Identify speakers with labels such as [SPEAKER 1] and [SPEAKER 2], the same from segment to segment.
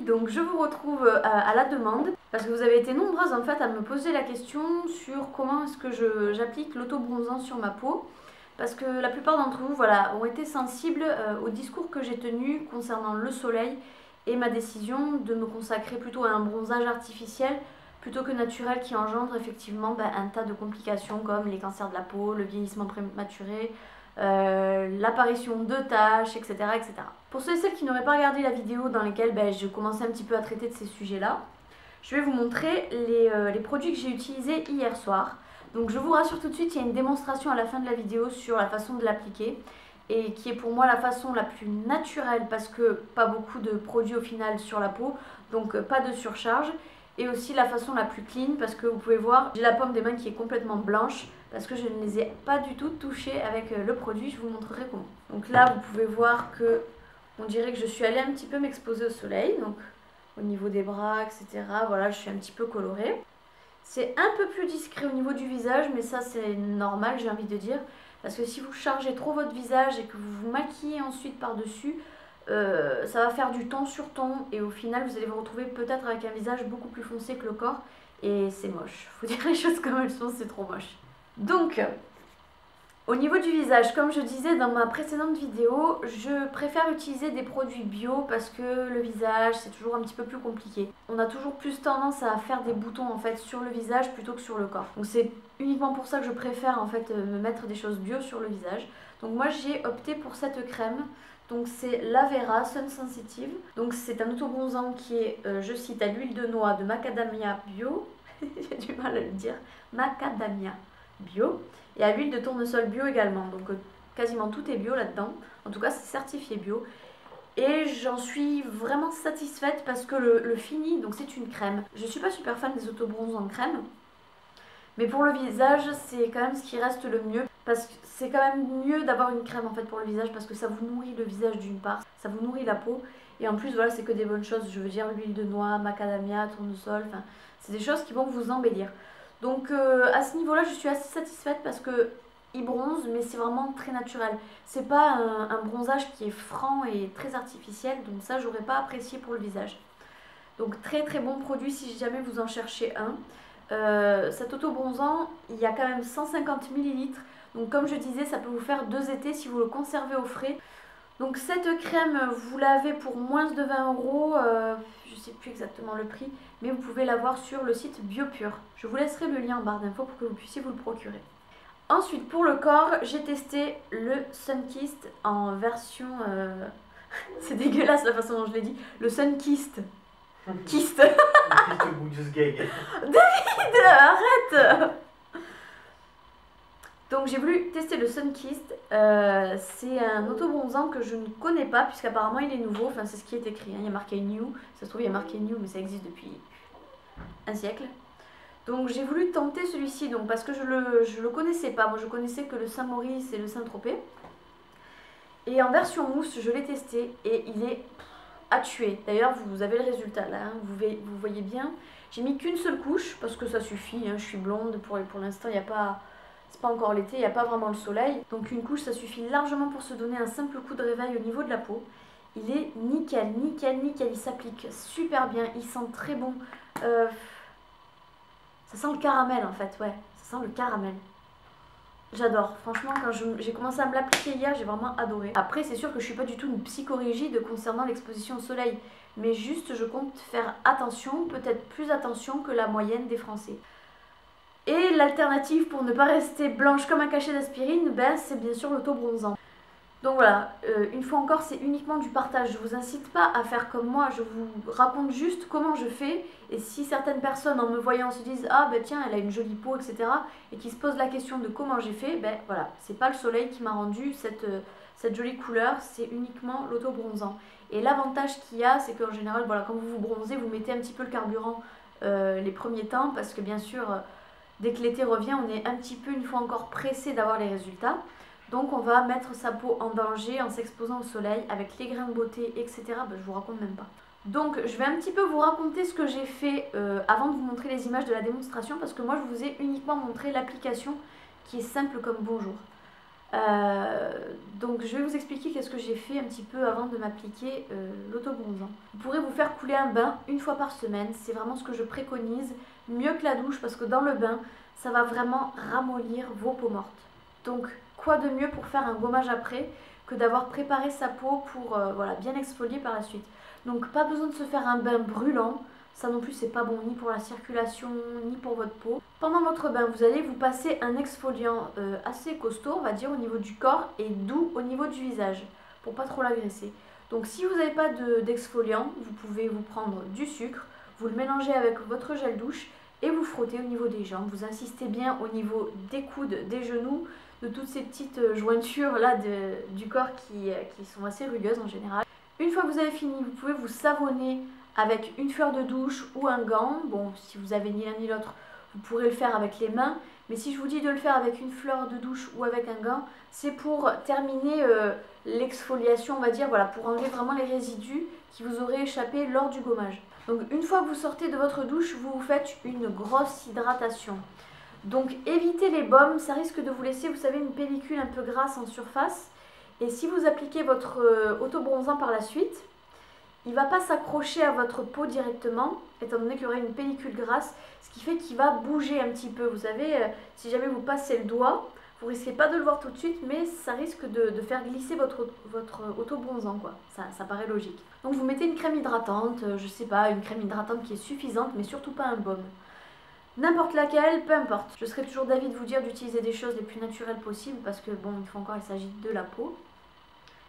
[SPEAKER 1] donc je vous retrouve à la demande parce que vous avez été nombreuses en fait à me poser la question sur comment est-ce que j'applique l'auto-bronzant sur ma peau. Parce que la plupart d'entre vous voilà, ont été sensibles au discours que j'ai tenu concernant le soleil et ma décision de me consacrer plutôt à un bronzage artificiel plutôt que naturel qui engendre effectivement un tas de complications comme les cancers de la peau, le vieillissement prématuré, l'apparition de taches, etc., etc. Pour ceux et celles qui n'auraient pas regardé la vidéo dans laquelle je commençais un petit peu à traiter de ces sujets-là, je vais vous montrer les produits que j'ai utilisés hier soir. Donc je vous rassure tout de suite, il y a une démonstration à la fin de la vidéo sur la façon de l'appliquer et qui est pour moi la façon la plus naturelle parce que pas beaucoup de produits au final sur la peau, donc pas de surcharge, et aussi la façon la plus clean parce que vous pouvez voir, j'ai la paume des mains qui est complètement blanche parce que je ne les ai pas du tout touchées avec le produit, je vous montrerai comment. Donc là vous pouvez voir que on dirait que je suis allée un petit peu m'exposer au soleil, donc au niveau des bras, etc. Voilà, je suis un petit peu colorée. C'est un peu plus discret au niveau du visage, mais ça c'est normal, j'ai envie de dire. Parce que si vous chargez trop votre visage et que vous vous maquillez ensuite par-dessus, ça va faire du ton sur ton. Et au final, vous allez vous retrouver peut-être avec un visage beaucoup plus foncé que le corps. Et c'est moche. Faut dire les choses comme elles sont, c'est trop moche. Donc, au niveau du visage, comme je disais dans ma précédente vidéo, je préfère utiliser des produits bio parce que le visage c'est toujours un petit peu plus compliqué. On a toujours plus tendance à faire des boutons en fait sur le visage plutôt que sur le corps. Donc c'est uniquement pour ça que je préfère en fait me mettre des choses bio sur le visage. Donc moi j'ai opté pour cette crème. Donc c'est l'Avera Sun Sensitive. Donc c'est un auto-bronzant qui est, je cite, à l'huile de noix de macadamia bio. J'ai du mal à le dire. Macadamia bio. Et à l'huile de tournesol bio également, donc quasiment tout est bio là-dedans, en tout cas c'est certifié bio. Et j'en suis vraiment satisfaite parce que le fini, donc c'est une crème. Je suis pas super fan des autobronzants crème, mais pour le visage c'est quand même ce qui reste le mieux. Parce que c'est quand même mieux d'avoir une crème en fait pour le visage parce que ça vous nourrit le visage d'une part, ça vous nourrit la peau. Et en plus voilà, c'est que des bonnes choses, je veux dire l'huile de noix, macadamia, tournesol, enfin c'est des choses qui vont vous embellir. Donc à ce niveau-là, je suis assez satisfaite parce que il bronze, mais c'est vraiment très naturel. C'est pas un bronzage qui est franc et très artificiel, donc ça, j'aurais pas apprécié pour le visage. Donc très très bon produit si jamais vous en cherchez un. Cet auto-bronzant, il y a quand même 150 ml. Donc comme je disais, ça peut vous faire 2 étés si vous le conservez au frais. Donc cette crème, vous l'avez pour moins de 20 €, je ne sais plus exactement le prix, mais vous pouvez l'avoir sur le site Biopur. Je vous laisserai le lien en barre d'infos pour que vous puissiez vous le procurer. Ensuite, pour le corps, j'ai testé le Sunkist en version... c'est dégueulasse la façon dont je l'ai dit. Le Sunkist. Kist. David, arrête. Donc j'ai voulu tester le Sunkist, c'est un auto-bronzant que je ne connais pas puisqu'apparemment il est nouveau, enfin c'est ce qui est écrit, hein. Il y a marqué New, ça se trouve il y a marqué New mais ça existe depuis un siècle. Donc j'ai voulu tenter celui-ci donc parce que je le connaissais pas, moi je connaissais que le Saint-Maurice et le Saint-Tropez. Et en version mousse je l'ai testé et il est à tuer, d'ailleurs vous avez le résultat là, hein. Vous voyez bien, j'ai mis qu'une seule couche parce que ça suffit, hein. Je suis blonde, pour l'instant il n'y a pas... C'est pas encore l'été, il n'y a pas vraiment le soleil. Donc une couche, ça suffit largement pour se donner un simple coup de réveil au niveau de la peau. Il est nickel, nickel, nickel. Il s'applique super bien. Il sent très bon. Ça sent le caramel en fait, ouais. Ça sent le caramel. J'adore. Franchement, quand j'ai commencé à me l'appliquer hier, j'ai vraiment adoré. Après, c'est sûr que je suis pas du tout une psychorigide concernant l'exposition au soleil. Mais juste, je compte faire attention, peut-être plus attention que la moyenne des Français. Et l'alternative pour ne pas rester blanche comme un cachet d'aspirine, c'est bien sûr l'auto-bronzant. Donc voilà, une fois encore, c'est uniquement du partage. Je ne vous incite pas à faire comme moi, je vous raconte juste comment je fais. Et si certaines personnes, en me voyant, se disent « Ah tiens, elle a une jolie peau, etc. » et qui se posent la question de comment j'ai fait, voilà, c'est pas le soleil qui m'a rendu cette jolie couleur, c'est uniquement l'auto-bronzant. Et l'avantage qu'il y a, c'est qu'en général, voilà, quand vous vous bronzez, vous mettez un petit peu le carburant les premiers temps, parce que bien sûr... Dès que l'été revient, on est un petit peu, une fois encore, pressé d'avoir les résultats. Donc on va mettre sa peau en danger en s'exposant au soleil avec les grains de beauté, etc. Je vous raconte même pas. Donc je vais un petit peu vous raconter ce que j'ai fait avant de vous montrer les images de la démonstration parce que moi je vous ai uniquement montré l'application qui est simple comme bonjour. Donc je vais vous expliquer qu'est-ce que j'ai fait un petit peu avant de m'appliquer l'autobronzant. Vous pourrez vous faire couler un bain une fois par semaine, c'est vraiment ce que je préconise, mieux que la douche parce que dans le bain, ça va vraiment ramollir vos peaux mortes. Donc quoi de mieux pour faire un gommage après que d'avoir préparé sa peau pour voilà, bien exfolier par la suite. Donc pas besoin de se faire un bain brûlant, ça non plus c'est pas bon ni pour la circulation ni pour votre peau. Pendant votre bain vous allez vous passer un exfoliant assez costaud on va dire au niveau du corps et doux au niveau du visage pour pas trop l'agresser. Donc si vous n'avez pas d'exfoliant vous pouvez vous prendre du sucre, vous le mélangez avec votre gel douche et vous frottez au niveau des jambes. Vous insistez bien au niveau des coudes, des genoux, de toutes ces petites jointures là du corps qui sont assez rugueuses en général. Une fois que vous avez fini, vous pouvez vous savonner avec une fleur de douche ou un gant. Bon, si vous avez ni l'un ni l'autre, vous pourrez le faire avec les mains. Mais si je vous dis de le faire avec une fleur de douche ou avec un gant, c'est pour terminer l'exfoliation, on va dire, voilà, pour enlever vraiment les résidus qui vous auraient échappé lors du gommage. Donc une fois que vous sortez de votre douche, vous vous faites une grosse hydratation. Donc évitez les baumes, ça risque de vous laisser, vous savez, une pellicule un peu grasse en surface. Et si vous appliquez votre autobronzant par la suite, il ne va pas s'accrocher à votre peau directement, étant donné qu'il y aurait une pellicule grasse, ce qui fait qu'il va bouger un petit peu. Vous savez, si jamais vous passez le doigt, vous ne risquez pas de le voir tout de suite, mais ça risque de faire glisser votre autobronzant, quoi. Ça paraît logique. Donc vous mettez une crème hydratante, je sais pas, une crème hydratante qui est suffisante, mais surtout pas un baume. N'importe laquelle, peu importe. Je serai toujours d'avis de vous dire d'utiliser des choses les plus naturelles possibles, parce que bon, une fois encore, il s'agit de la peau.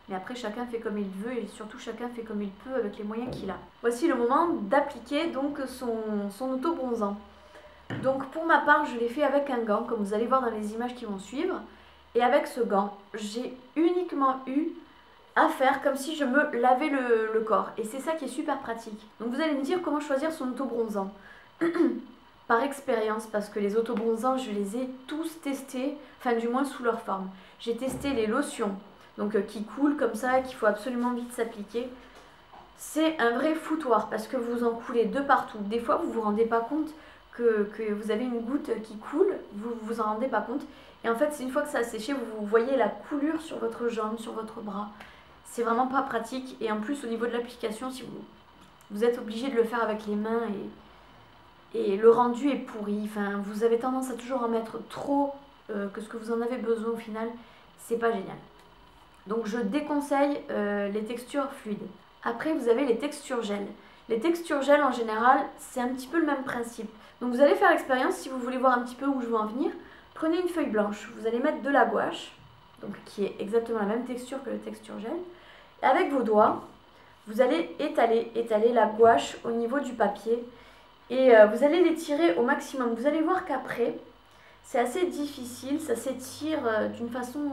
[SPEAKER 1] Mais après, chacun fait comme il veut et surtout chacun fait comme il peut avec les moyens qu'il a. Voici le moment d'appliquer donc son autobronzant. Donc pour ma part, je l'ai fait avec un gant, comme vous allez voir dans les images qui vont suivre. Et avec ce gant, j'ai uniquement eu à faire comme si je me lavais le corps. Et c'est ça qui est super pratique. Donc vous allez me dire comment choisir son autobronzant. Par expérience, parce que les autobronzants, je les ai tous testés, enfin du moins sous leur forme. J'ai testé les lotions, donc qui coulent comme ça, qu'il faut absolument vite s'appliquer. C'est un vrai foutoir parce que vous en coulez de partout. Des fois, vous ne vous rendez pas compte que vous avez une goutte qui coule, vous vous en rendez pas compte. Et en fait, c'est une fois que ça a séché, vous voyez la coulure sur votre jambe, sur votre bras. C'est vraiment pas pratique. Et en plus, au niveau de l'application, si vous êtes obligé de le faire avec les mains et le rendu est pourri. Enfin, vous avez tendance à toujours en mettre trop que ce que vous en avez besoin au final. C'est pas génial. Donc je déconseille les textures fluides. Après, vous avez les textures gel. Les textures gel en général, c'est un petit peu le même principe. Donc vous allez faire l'expérience, si vous voulez voir un petit peu où je veux en venir, prenez une feuille blanche, vous allez mettre de la gouache, donc qui est exactement la même texture que le texture gel. Et avec vos doigts, vous allez étaler la gouache au niveau du papier et vous allez l'étirer au maximum. Vous allez voir qu'après, c'est assez difficile, ça s'étire d'une façon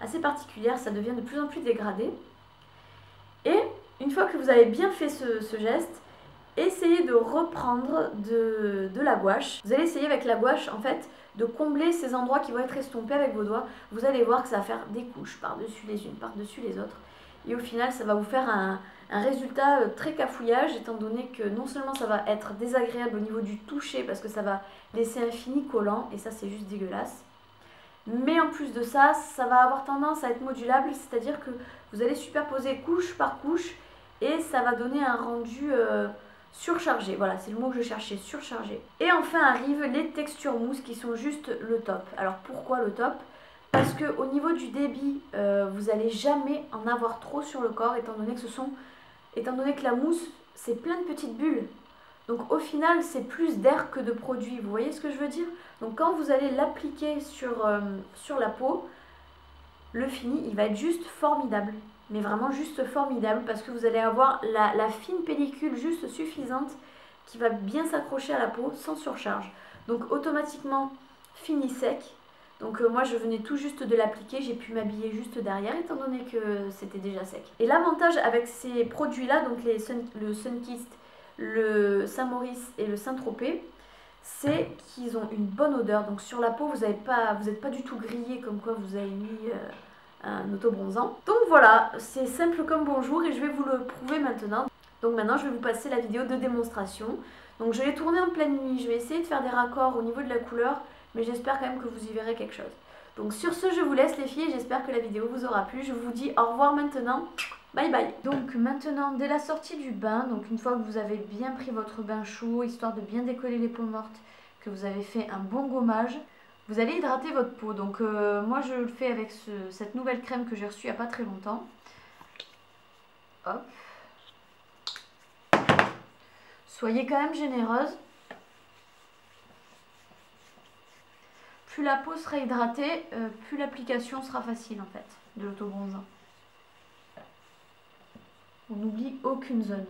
[SPEAKER 1] assez particulière, ça devient de plus en plus dégradé. Et une fois que vous avez bien fait ce geste, essayez de reprendre de la gouache. Vous allez essayer avec la gouache en fait de combler ces endroits qui vont être estompés avec vos doigts. Vous allez voir que ça va faire des couches par-dessus les unes, par-dessus les autres. Et au final, ça va vous faire un résultat très cafouillage, étant donné que non seulement ça va être désagréable au niveau du toucher, parce que ça va laisser un fini collant, et ça c'est juste dégueulasse. Mais en plus de ça, ça va avoir tendance à être modulable, c'est-à-dire que vous allez superposer couche par couche, et ça va donner un rendu surchargé. Voilà, c'est le mot que je cherchais, surchargé. Et enfin arrivent les textures mousse qui sont juste le top. Alors pourquoi le top ? Parce qu'au niveau du débit, vous n'allez jamais en avoir trop sur le corps, étant donné que la mousse, c'est plein de petites bulles. Donc au final, c'est plus d'air que de produit. Vous voyez ce que je veux dire? Donc quand vous allez l'appliquer sur la peau, le fini, il va être juste formidable. Mais vraiment juste formidable, parce que vous allez avoir la fine pellicule juste suffisante qui va bien s'accrocher à la peau sans surcharge. Donc automatiquement, fini sec. Donc moi je venais tout juste de l'appliquer, j'ai pu m'habiller juste derrière étant donné que c'était déjà sec. Et l'avantage avec ces produits là, donc le Sunkist, le Saint-Maurice et le Saint-Tropez, c'est qu'ils ont une bonne odeur. Donc sur la peau vous n'êtes pas du tout grillé comme quoi vous avez mis un autobronzant. Donc voilà, c'est simple comme bonjour et je vais vous le prouver maintenant. Donc maintenant je vais vous passer la vidéo de démonstration. Donc je l'ai tourné en pleine nuit, je vais essayer de faire des raccords au niveau de la couleur, mais j'espère quand même que vous y verrez quelque chose. Donc sur ce, je vous laisse les filles, j'espère que la vidéo vous aura plu. Je vous dis au revoir maintenant, bye bye. Donc maintenant, dès la sortie du bain, donc une fois que vous avez bien pris votre bain chaud, histoire de bien décoller les peaux mortes, que vous avez fait un bon gommage, vous allez hydrater votre peau. Donc moi je le fais avec cette nouvelle crème que j'ai reçue il n'y a pas très longtemps. Hop. Soyez quand même généreuse. Plus la peau sera hydratée, plus l'application sera facile en fait de l'autobronzant. On n'oublie aucune zone.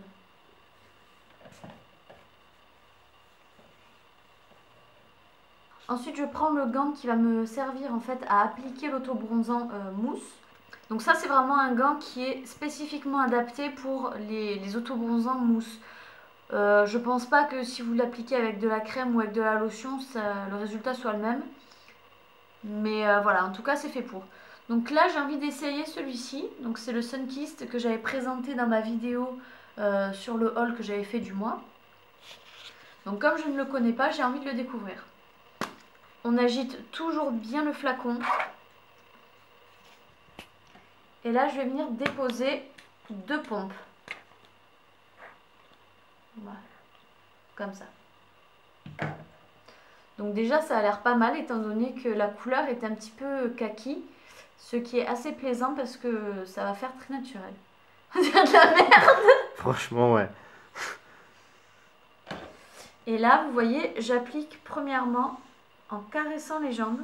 [SPEAKER 1] Ensuite, je prends le gant qui va me servir en fait à appliquer l'autobronzant mousse. Donc ça, c'est vraiment un gant qui est spécifiquement adapté pour les autobronzants mousse. Je pense pas que si vous l'appliquez avec de la crème ou avec de la lotion, le résultat soit le même. Mais voilà, en tout cas, c'est fait pour. Donc là, j'ai envie d'essayer celui-ci. Donc c'est le Sunkist que j'avais présenté dans ma vidéo sur le haul que j'avais fait du mois. Donc comme je ne le connais pas, j'ai envie de le découvrir. On agite toujours bien le flacon. Et là, je vais venir déposer 2 pompes. Voilà. Comme ça. Donc déjà, ça a l'air pas mal étant donné que la couleur est un petit peu kaki. Ce qui est assez plaisant parce que ça va faire très naturel. On dirait de la merde.
[SPEAKER 2] Franchement, ouais.
[SPEAKER 1] Et là, vous voyez, j'applique premièrement en caressant les jambes.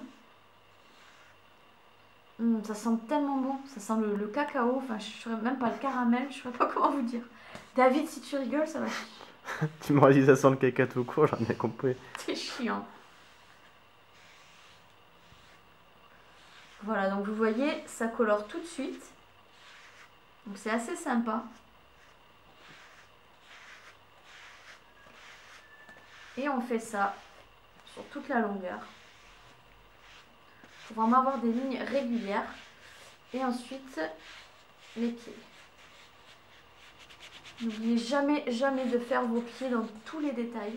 [SPEAKER 1] Ça sent tellement bon, ça sent le cacao, enfin je ne saurais même pas le caramel, je ne saurais pas comment vous dire. David, si tu rigoles, ça va.
[SPEAKER 2] Tu m'aurais dit ça sent le caca tout court, j'en ai compris.
[SPEAKER 1] C'est chiant. Voilà, donc vous voyez, ça colore tout de suite. Donc c'est assez sympa. Et on fait ça sur toute la longueur. Pour vraiment avoir des lignes régulières. Et ensuite, les pieds. N'oubliez jamais, jamais de faire vos pieds dans tous les détails.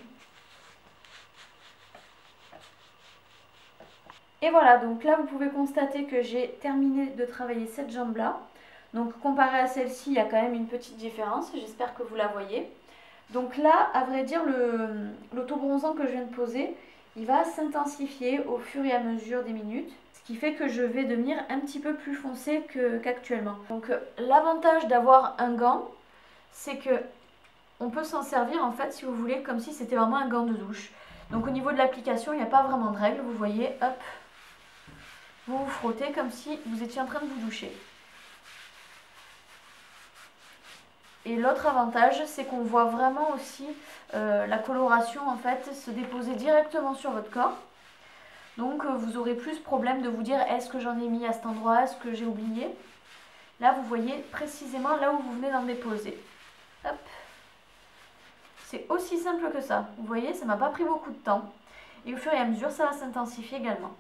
[SPEAKER 1] Et voilà, donc là vous pouvez constater que j'ai terminé de travailler cette jambe-là. Donc comparé à celle-ci, il y a quand même une petite différence, j'espère que vous la voyez. Donc là, à vrai dire, l'autobronzant que je viens de poser, il va s'intensifier au fur et à mesure des minutes. Ce qui fait que je vais devenir un petit peu plus foncée qu'actuellement. Donc l'avantage d'avoir un gant, c'est que on peut s'en servir en fait, si vous voulez, comme si c'était vraiment un gant de douche. Donc au niveau de l'application, il n'y a pas vraiment de règle, vous voyez, hop, vous vous frottez comme si vous étiez en train de vous doucher. Et l'autre avantage, c'est qu'on voit vraiment aussi la coloration en fait se déposer directement sur votre corps. Donc vous aurez plus problème de vous dire est-ce que j'en ai mis à cet endroit, est-ce que j'ai oublié. Là vous voyez précisément là où vous venez d'en déposer. Hop. C'est aussi simple que ça. Vous voyez, ça m'a pas pris beaucoup de temps. Et au fur et à mesure, ça va s'intensifier également.